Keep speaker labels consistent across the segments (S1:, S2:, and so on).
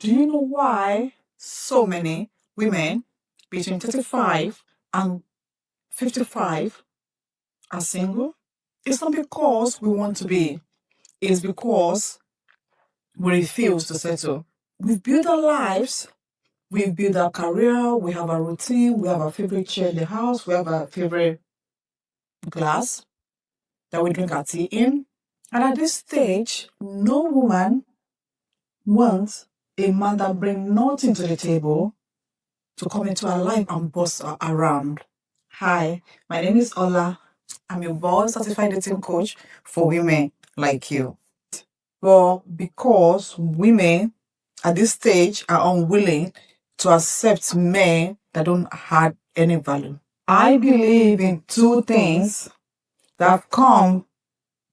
S1: Do you know why so many women between 35 and 55 are single? It's not because we want to be. It's because we refuse to settle. We've built our lives, we've built our career, we have a routine, we have our favorite chair in the house, we have our favorite glass that we drink our tea in. And at this stage, no woman wants a man that brings nothing to the table to come into our life and boss her around. Hi, my name is Ola. I'm your boss certified dating coach for women like you. Well, because women at this stage are unwilling to accept men that don't add any value. I believe in two things that have come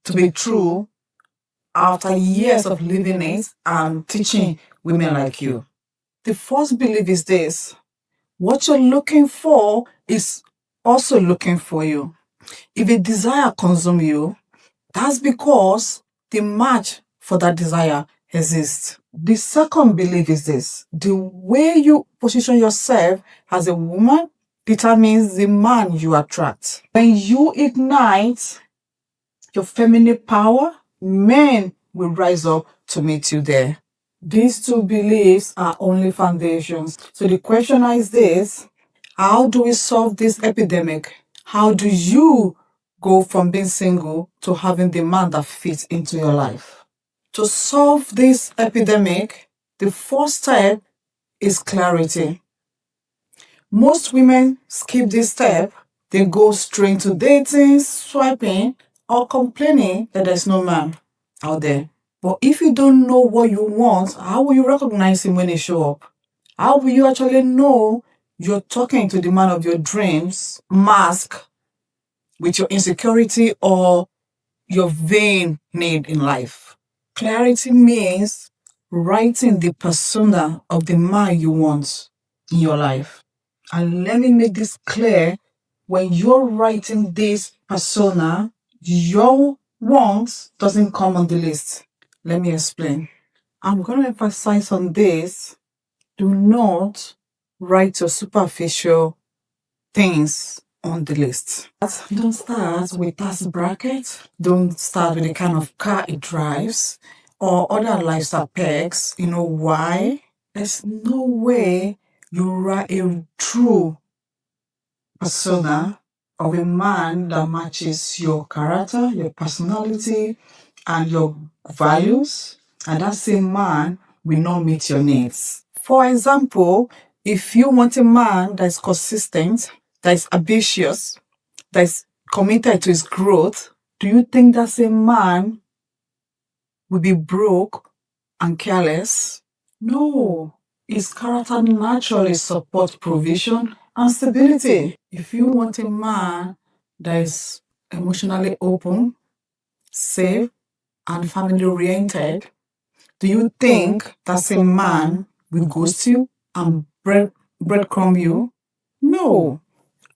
S1: to be true after years of living it and teaching women like you. The first belief is this: what you're looking for is also looking for you. If a desire consumes you, that's because the match for that desire exists. The second belief is this: the way you position yourself as a woman determines the man you attract. When you ignite your feminine power, men will rise up to meet you there. These two beliefs are only foundations. So the question is this: how do we solve this epidemic? How do you go from being single to having the man that fits into your life? To solve this epidemic, the first step is clarity. Most women skip this step. They go straight to dating, swiping, or complaining that there's no man out there. But if you don't know what you want, how will you recognize him when he show up? How will you actually know you're talking to the man of your dreams, mask with your insecurity or your vain need in life? Clarity means writing the persona of the man you want in your life. And let me make this clear: when you're writing this persona, your wants doesn't come on the list. Let me explain. I'm going to emphasize on this. Do not write your superficial things on the list. Don't start with tax bracket. Don't start with the kind of car it drives or other lifestyle perks. You know why? There's no way you write a true persona of a man that matches your character, your personality, and your values, and that same man will not meet your needs. For example, if you want a man that is consistent, that is ambitious, that is committed to his growth, do you think that same man will be broke and careless? No. His character naturally supports provision and stability. If you want a man that is emotionally open, safe, and family oriented, do you think that same man will ghost you and breadcrumb you? No.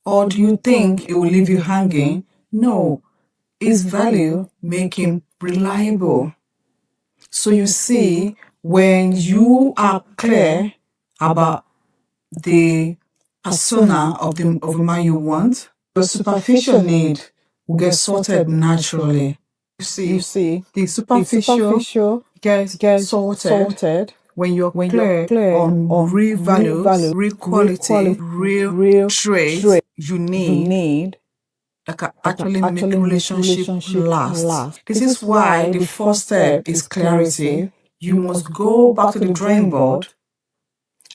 S1: Or do you think he will leave you hanging? No. His value make him reliable. So you see, when you are clear about the persona of the man you want, the superficial need will get sorted naturally. You see, the superficial gets sorted when you're clear on real values, real quality, real traits you need that can actually make a relationship last. This is why the first step is clarity. You must go back to the drawing board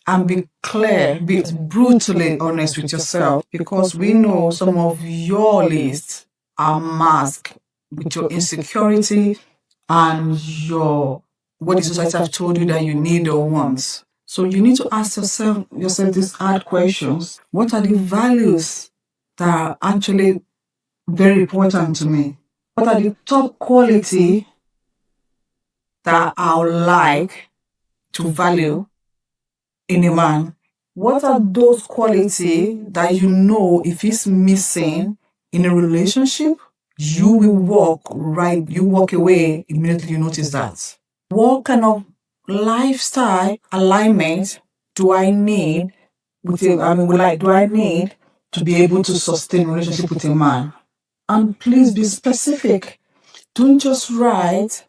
S1: and be clear, be brutally honest with yourself, because we know some of your lists are masked with your insecurity and your what the society have told you that you need or want. So you need to ask yourself these hard questions. What are the values that are actually very important to me? What are the top quality that I would like to value in a man? What are those qualities that you know if it's missing in a relationship, you will walk away immediately you notice that? What kind of lifestyle alignment do I need do I need to be able to sustain relationship with a man? And please be specific. Don't just write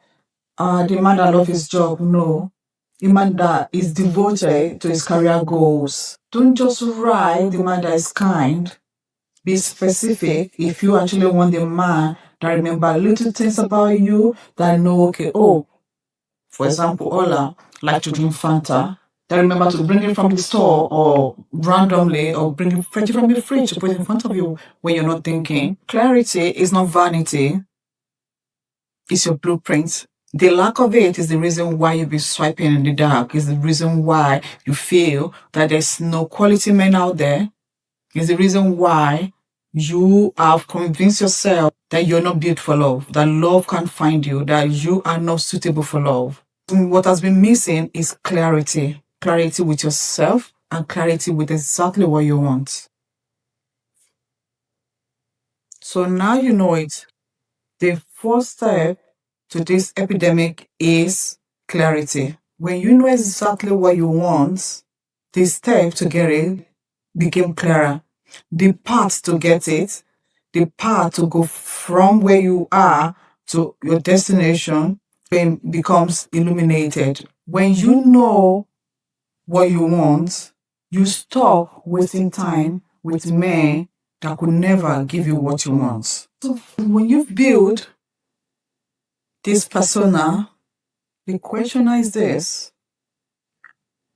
S1: the man that loves his job. No. The man that is devoted to his career goals. Don't just write the man that is kind. Be specific if you actually want the man that remember little things about you, that know, okay, oh, for example, Ola like to drink Fanta, that remember to bring it from the store or randomly, or bring it fetch it from the fridge to put it in front of you when you're not thinking. Clarity is not vanity, it's your blueprint. The lack of it is the reason why you'll be swiping in the dark, is the reason why you feel that there's no quality men out there, is the reason why you have convinced yourself that you're not built for love, that love can't find you, that you are not suitable for love. What has been missing is clarity. Clarity with yourself and clarity with exactly what you want. So now you know it. The first step to this epidemic is clarity. When you know exactly what you want, the step to get it became clearer. The path to get it, the path to go from where you are to your destination becomes illuminated. When you know what you want, you stop wasting time with men that could never give you what you want. So when you've built this persona, the question is this: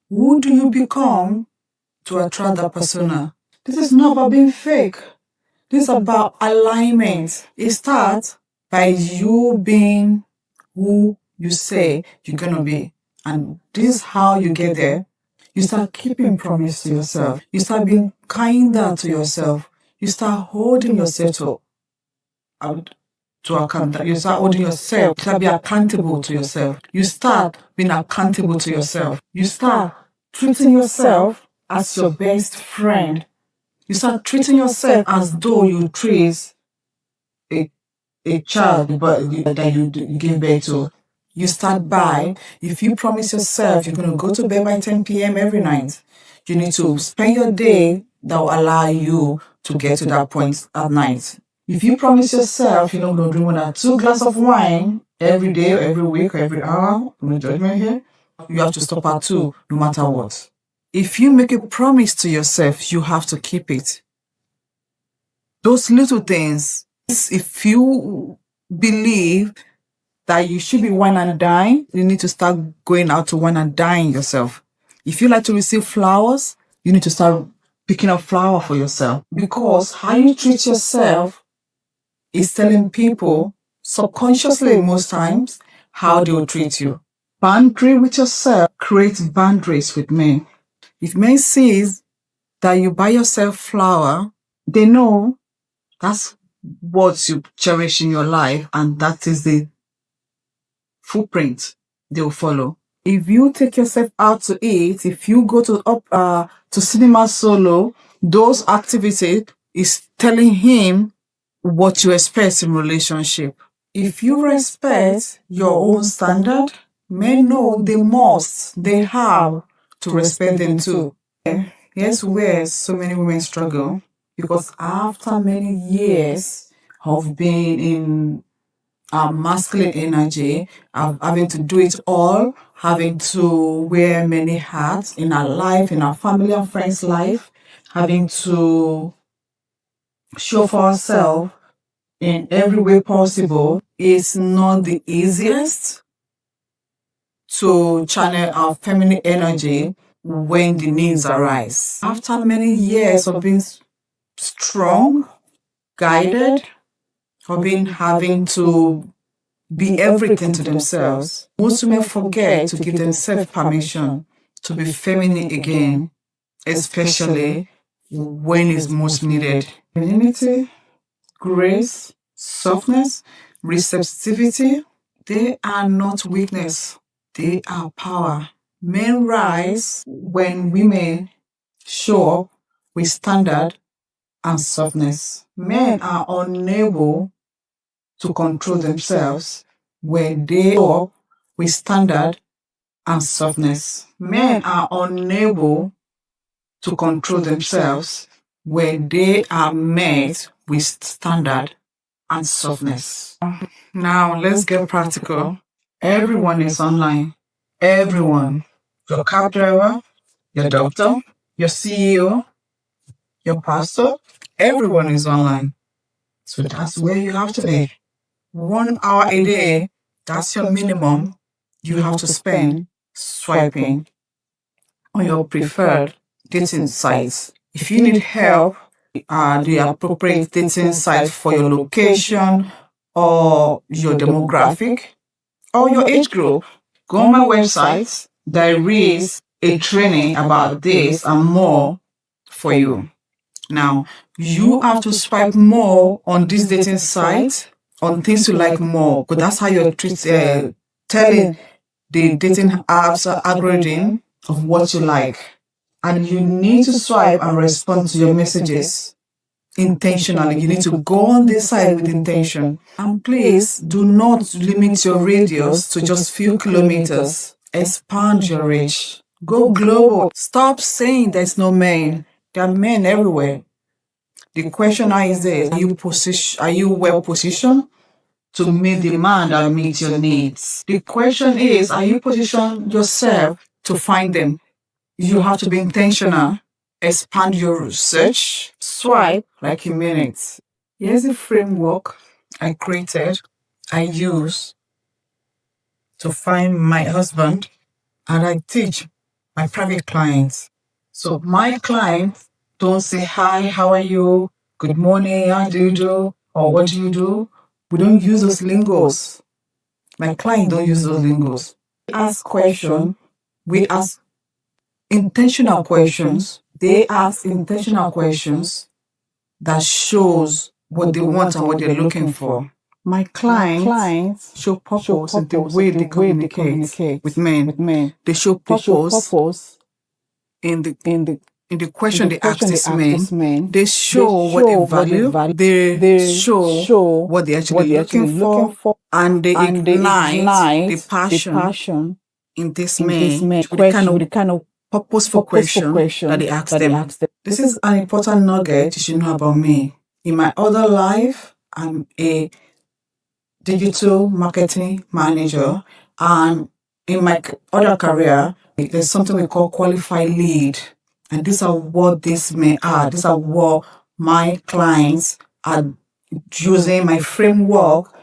S1: who do you become to attract that persona? This is not about being fake. This is about alignment. It starts by you being who you say you're going to be. And this is how you get there. You start keeping promise to yourself. You start being kinder to yourself. You start holding yourself to account. You start holding yourself. You start being accountable to yourself. You start being accountable to yourself. You start treating yourself as your best friend. You start treating yourself as though you treat a child that you give birth to. You start by, if you promise yourself you're going to go to bed by 10 p.m. every night, you need to spend your day that will allow you to get to that point at night. If you promise yourself you're not going to drink more than 2 glasses of wine every day, every week, every hour, no judgment here, you have to stop at 2 no matter what. If you make a promise to yourself, you have to keep it. Those little things, if you believe that you should be wine and dine, you need to start going out to wine and dine yourself. If you like to receive flowers, you need to start picking up flower for yourself. Because how you treat yourself is telling people, subconsciously most times, how they will treat you. Boundary with yourself, create boundaries with men. If men sees that you buy yourself flower, they know that's what you cherish in your life, and that is the footprint they'll follow. If you take yourself out to eat, if you go to cinema solo, those activities is telling him what you expect in relationship. If you respect your own standard, men know they have to respect them too. Here's where so many women struggle, because after many years of being in masculine energy, having to do it all, having to wear many hats in our life, in our family and friends' life, having to show for ourselves in every way possible, is not the easiest to channel our feminine energy when the needs arise. After many years of being strong, guided, for being having to be everything to themselves, most women forget to give themselves permission to be feminine again, especially when it's most needed. Femininity, grace, softness, receptivity, they are not weakness, they are power. Men rise when women show up with standard and softness. Men are unable to control themselves when they show up with standard and softness. Men are unable to control themselves when they are met with standard and softness. Now, let's get practical. Everyone is online. Everyone. Your cab driver, your doctor, your CEO, your pastor, everyone is online. So that's where you have to be. 1 hour a day, that's your minimum you have to spend swiping on your preferred dating sites. If you need help, the appropriate dating site for your location or your demographic or your age group, go on my website. There is a training about this and more for you. Now, you have to swipe more on this dating site, on things you like more, because that's how you're telling the dating apps algorithm of what you like. And you need to swipe and respond to your messages intentionally. You need to go on this site with intention. And please do not limit your radius to just few kilometers. Expand your reach. Go global. Stop saying there's no men. There are men everywhere. The question now is this: are you well positioned to meet the man that meets your needs? The question is, are you positioned yourself to find them? You have to be intentional. Expand your research. Swipe like you mean it. Here's a framework I created, I use to find my husband, and I teach my private clients. So my clients don't say, hi, how are you? Good morning, how do you do? Or what do you do? We don't use those lingos. My clients don't use those lingos. We ask questions. We ask intentional questions. They ask intentional questions that shows what they want and what they're looking for. My clients show purpose in the way they communicate with men. They show purpose in the question they ask these men. They show what they value. They show what they're actually looking for. And they ignite the passion in this man with the kind of purposeful question that they ask them. This is an important nugget you should know about me. In my other life, I'm a digital marketing manager, and in my other career, there's something we call qualified lead. And these are what these men are. These are what my clients are using my framework.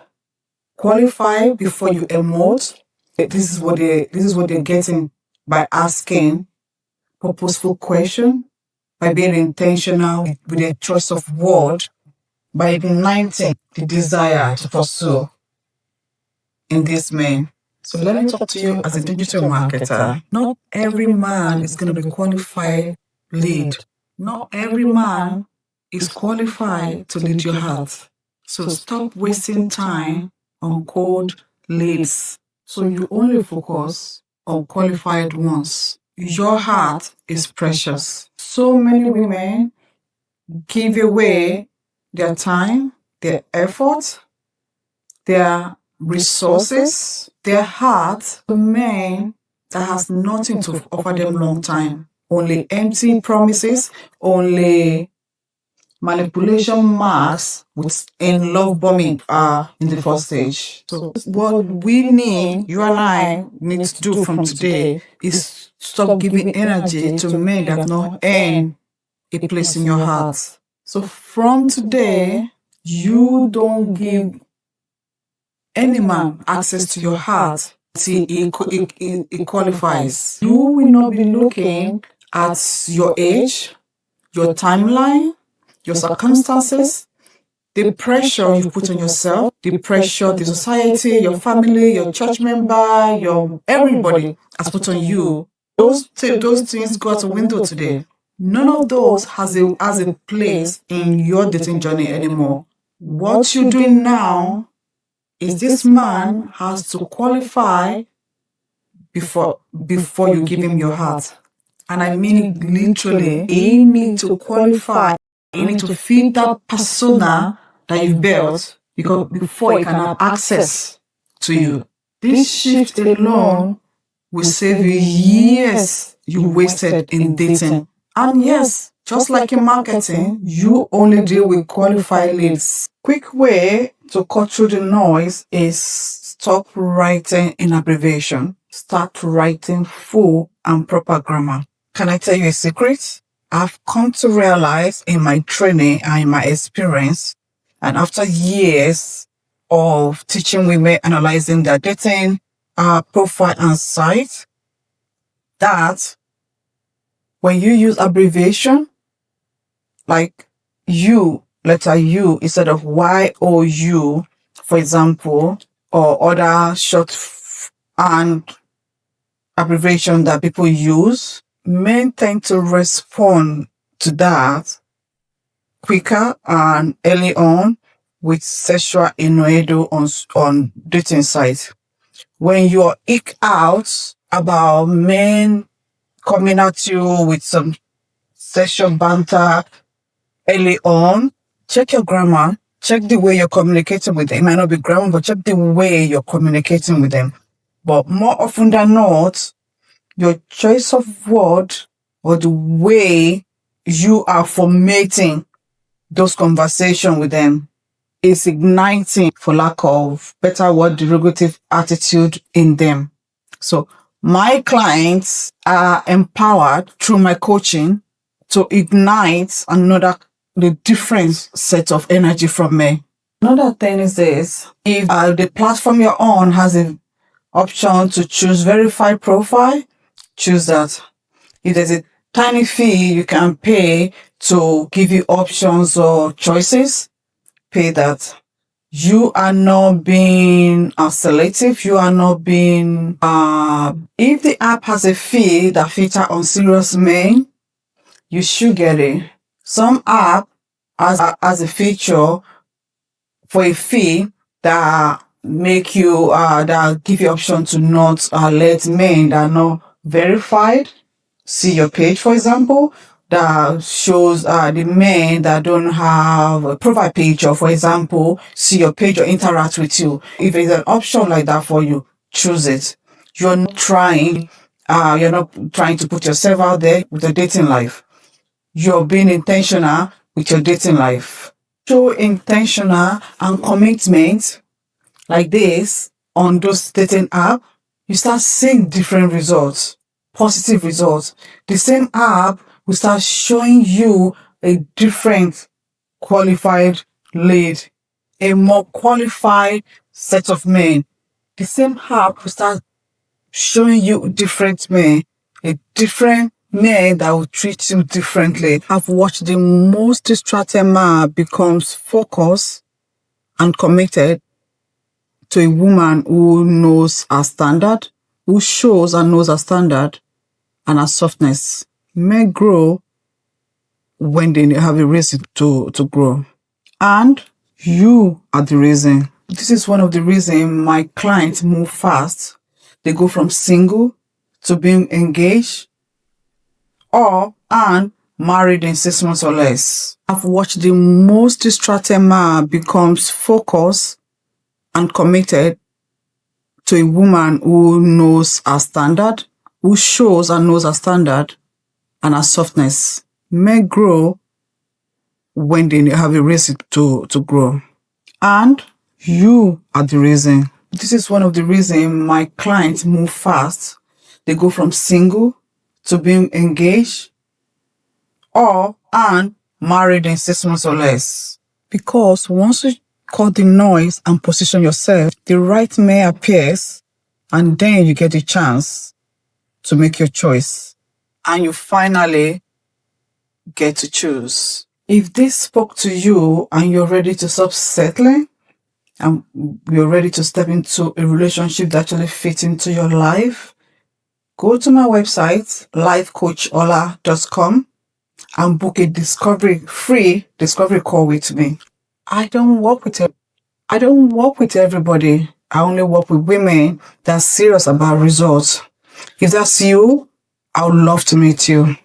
S1: Qualify before you emote. This is what they're getting by asking purposeful question, by being intentional with a choice of word, by igniting the desire to pursue in this man. So let me talk to you as a digital marketer. Not every man is going to be qualified lead. Not every man is qualified to lead your heart. So stop wasting time on cold leads. So you only focus on qualified ones. Your heart is precious. So many women give away their time, their effort, their resources, their heart to men that has nothing to offer them long time. Only empty promises, only manipulation marks in love bombing in the first stage. So what we need, you and I need to do from today is stop giving energy to men that not earn a place in your heart. So from today, you don't give any man access to your heart till it qualifies. You will not be looking at your age, your timeline, your circumstances, the pressure you put on yourself, the pressure the society, your family, your church member, your everybody has put on you. Those things go out the window today. None of those has a place in your dating journey anymore. What you're doing now is this man has to qualify before you give him your heart. And I mean it literally. He needs to qualify. You need to feed that persona that you've built because before he can have access to you. This shift alone will save you years you wasted in dating. And yes, just like in marketing, you only deal with qualified leads. Quick way to cut through the noise is stop writing in abbreviation. Start writing full and proper grammar. Can I tell you a secret? I've come to realize in my training and in my experience, and after years of teaching women analyzing their dating profile and site, that when you use abbreviation like U, letter U instead of YOU, for example, or other and abbreviation that people use, men tend to respond to that quicker and early on with sexual innuendo on dating sites. When you're ick out about men coming at you with some sexual banter early on, check your grammar, check the way you're communicating with them. It might not be grammar, but check the way you're communicating with them. But more often than not, your choice of word or the way you are formatting those conversations with them is igniting, for lack of better word, derogative attitude in them. So my clients are empowered through my coaching to ignite the different set of energy from me. Another thing is this: if the platform you're on has an option to choose verified profile, choose that. If there's a tiny fee you can pay to give you options or choices, pay that. You are not being selective. You are not being, if the app has a fee that feature on serious men, you should get it. Some app has a feature for a fee that make you, that give you option to not let men that are not verified see your page, for example, that shows the men that don't have a profile page, or for example, see your page or interact with you. If there's an option like that for you, choose it. You're not trying to put yourself out there with your dating life. You're being intentional with your dating life. Show intentional and commitment like this on those dating app, you start seeing different results. Positive results. The same app will start showing you a different qualified lead, a more qualified set of men. The same app will start showing you different men, a different men that will treat you differently. I've watched the most distracted man becomes focused and committed to a woman who knows her standard, who shows and knows her standard, and her softness. Men grow when they have a reason to grow. And you are the reason. This is one of the reasons my clients move fast. They go from single to being engaged and married in 6 months or less. I've watched the most distracted man becomes focused and committed to a woman who knows her standard, who shows and knows her standard, and her softness. Men grow when they have a reason to grow. And you are the reason. This is one of the reasons my clients move fast. They go from single to being engaged and married in 6 months or less. Because once you cut the noise and position yourself, the right man appears, and then you get a chance to make your choice. And you finally get to choose. If this spoke to you and you're ready to stop settling, and you're ready to step into a relationship that actually fits into your life, go to my website, lifecoachola.com, and book a free discovery call with me. I don't work with everybody. I only work with women that are serious about results. If that's you, I would love to meet you.